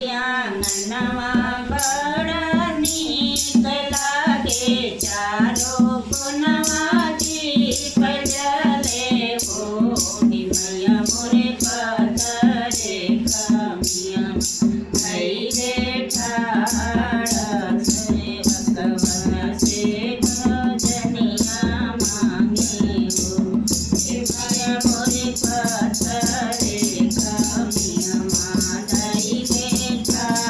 नवा बड़ा नीक लागे चारो गुनवा दीप जले हो मैया मोरे पतरे कमिया भैले ठाड़ा सेवकवन से भजनिया मांगे हो मैया मोरे पतरे कमिया माधैले ठाड़ा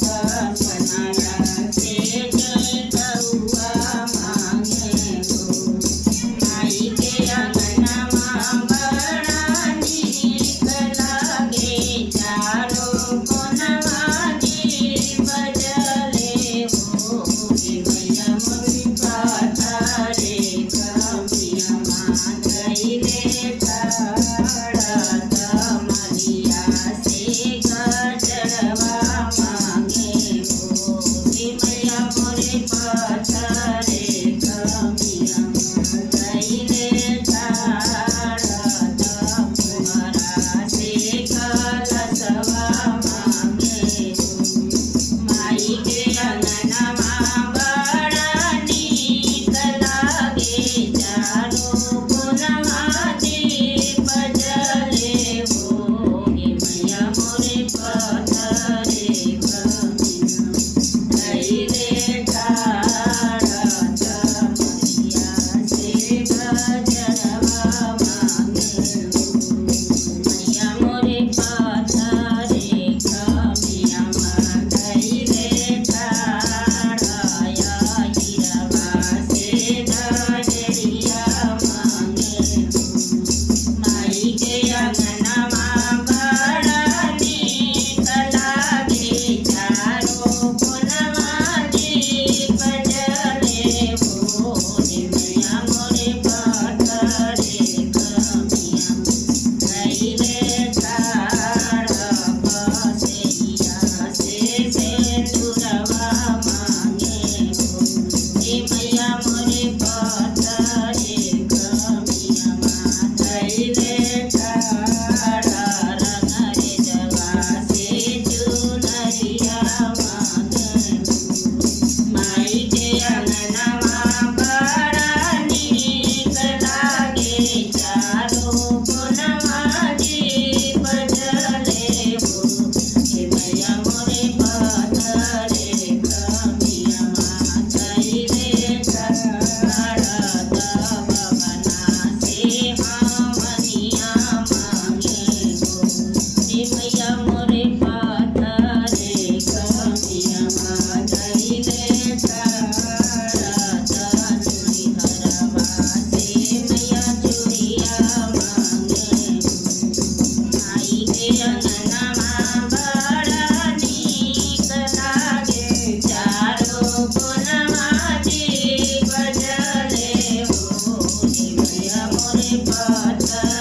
तपना से जय गौआ मांगे हो माई के अंगनमा बड़ा नीक लागे चारो कोनवा दीप जले हो मैया मोरी पतरे कमिया माधैले ठाड़ा तमलिया से गजरवा मांगे हो मैया मोरे पतरे कमिया माधैले ठाड़ा तमरा से कलसवा मांगे हो माई के अंगनमा बड़ा नीक लागे चारो गुनवा दीप जले हो मैया मोरे पतरे कमिया धैले ठाड़ा तमरिया से गजरवा मांगे हो मैया मोरे पतरे कमिया धैले ठाड़ा हिरवा से गजरिया मांगे हो माई के अंगनमा बड़ा नीक लागे चारो कोनवा दीप जले हो मैया मोरे पतरे कमिया धैले ठाड़ा बसैया से सिंदूरवा मांगे हो मैया मोरे पतरे कमिया धैले ठाड़ा रंगरे जवा से चुनरिया मांगे हो माई के अंगनमा बड़ा नीक लागे चारो गुनवा दीप जले हो मैया मोरे पतरे कमिया धैले ठाड़ा तपना से हमनिया मांगे हो मैया मोरे पतरे कमिया धैले ठाड़ा चूड़ी हरवा से मैया चूड़िया मांगे हो माई के अंगनमा बड़ा नीक लागे चारो गुनवा दीप जले हो मैया मोरे पतरे